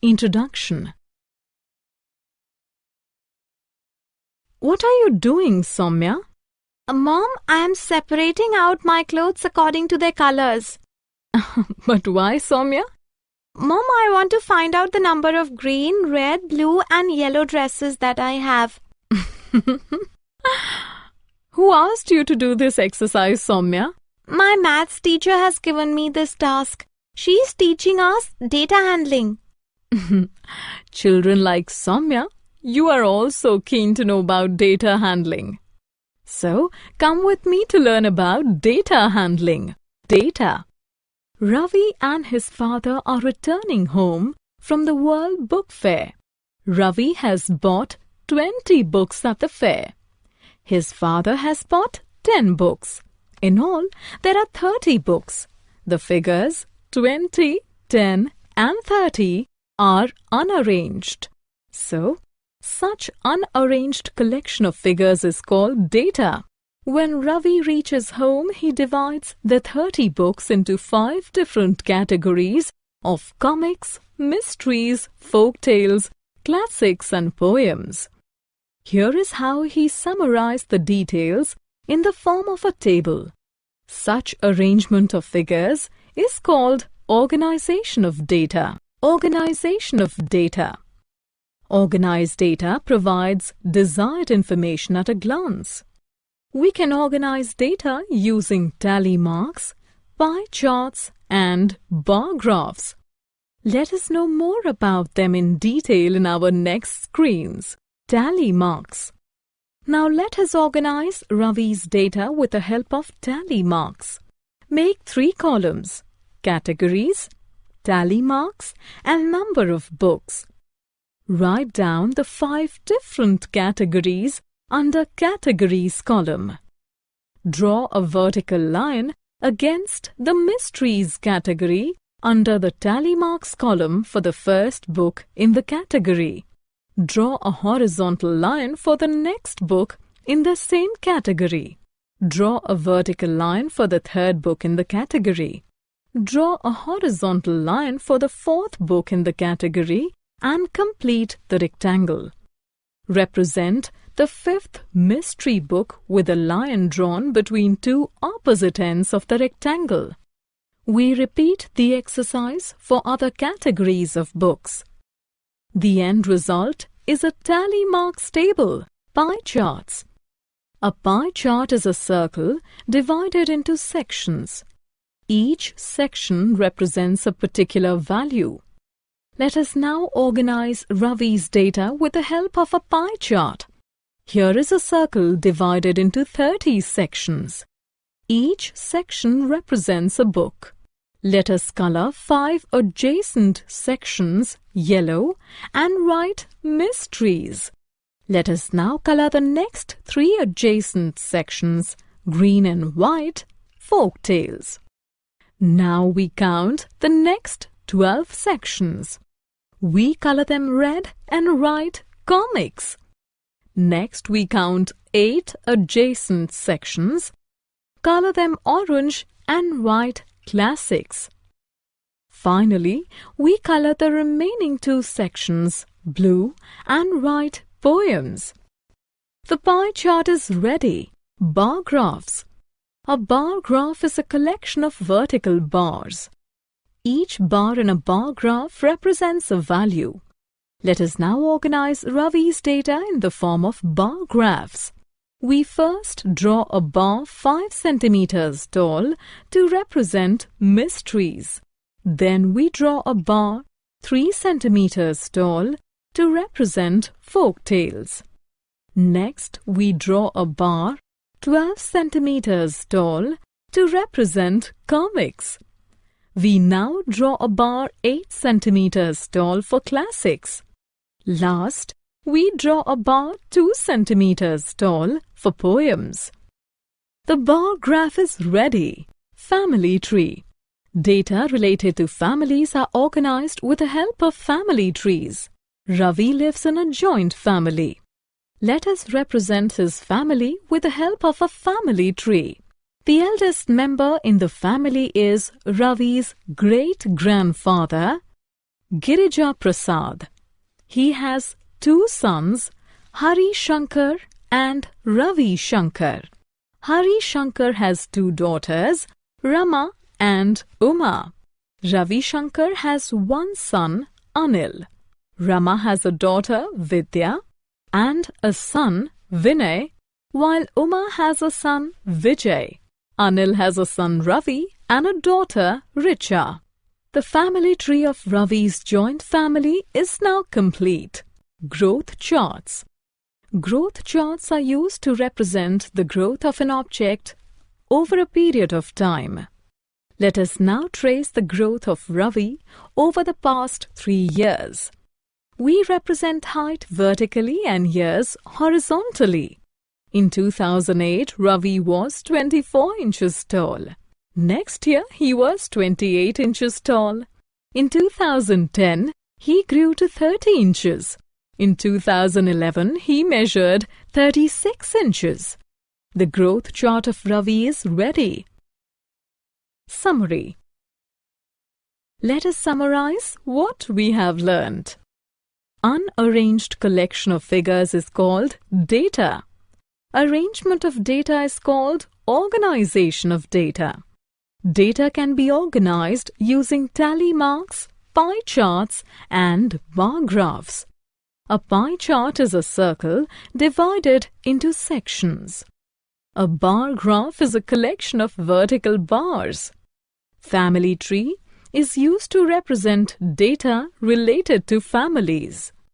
Introduction. What are you doing, Soumya? Mom, I am separating out my clothes according to their colors. But why, Soumya? Mom, I want to find out the number of green, red, blue and yellow dresses that I have. Who asked you to do this exercise, Soumya? My maths teacher has given me this task. She is teaching us data handling. Children like Soumya, you are also keen to know about data handling. So, come with me to learn about data handling. Data. Ravi and his father are returning home from the World Book Fair. Ravi has bought 20 books at the fair. His father has bought 10 books. In all, there are 30 books. The figures 20, 10 and 30 are unarranged. So, such unarranged collection of figures is called data. When Ravi reaches home, he divides the 30 books into 5 different categories of comics, mysteries, folk tales, classics and poems. Here is how he summarized the details in the form of a table. Such arrangement of figures is called organization of data. Organization of data. Organized data provides desired information at a glance. We can organize data using tally marks, pie charts and bar graphs. Let us know more about them in detail in our next screens. Tally marks. Now let us organize Ravi's data with the help of tally marks. Make 3 columns: categories, tally marks and number of books. Write down the 5 different categories under categories column. Draw a vertical line against the mysteries category under the tally marks column for the first book in the category. Draw a horizontal line for the next book in the same category. Draw a vertical line for the third book in the category. Draw a horizontal line for the fourth book in the category and complete the rectangle. Represent the 5th mystery book with a line drawn between 2 opposite ends of the rectangle. We repeat the exercise for other categories of books. The end result is a tally marks table, pie charts. A pie chart is a circle divided into sections. Each section represents a particular value. Let us now organize Ravi's data with the help of a pie chart. Here is a circle divided into 30 sections. Each section represents a book. Let us color 5 adjacent sections yellow and write mysteries. Let us now color the next 3 adjacent sections green and white, folk tales. Now we count the next 12 sections. We color them red and write comics. Next we count 8 adjacent sections. Color them orange and write classics. Finally, we color the remaining 2 sections blue and write poems. The pie chart is ready. Bar graphs. A bar graph is a collection of vertical bars. Each bar in a bar graph represents a value. Let us now organize Ravi's data in the form of bar graphs. We first draw a bar 5 centimeters tall to represent mysteries. Then we draw a bar 3 centimeters tall to represent folk tales. Next, we draw a bar 12 centimeters tall to represent comics. We now draw a bar 8 centimeters tall for classics. Last, we draw a bar 2 centimeters tall for poems. The bar graph is ready. Family tree. Data related to families are organized with the help of family trees. Ravi lives in a joint family. Let us represent his family with the help of a family tree. The eldest member in the family is Ravi's great-grandfather. Girija Prasad. He has 2 sons, Hari Shankar and Ravi Shankar. Hari Shankar has 2 daughters, Rama and Uma. Ravi Shankar has 1 son, Anil. Rama has a daughter, Vidya, and a son, Vinay, while Uma has a son, Vijay. Anil has a son, Ravi, and a daughter, Richa. The family tree of Ravi's joint family is now complete. Growth charts. Growth charts are used to represent the growth of an object over a period of time. Let us now trace the growth of Ravi over the past 3 years. We represent height vertically and years horizontally. In 2008, Ravi was 24 inches tall. Next year, he was 28 inches tall. In 2010, he grew to 30 inches. In 2011, he measured 36 inches. The growth chart of Ravi is ready. Summary. Let us summarize what we have learned. Unarranged collection of figures is called data. Arrangement of data is called organization of data. Data can be organized using tally marks, pie charts, and bar graphs. A pie chart is a circle divided into sections. A bar graph is a collection of vertical bars. Family tree is used to represent data related to families.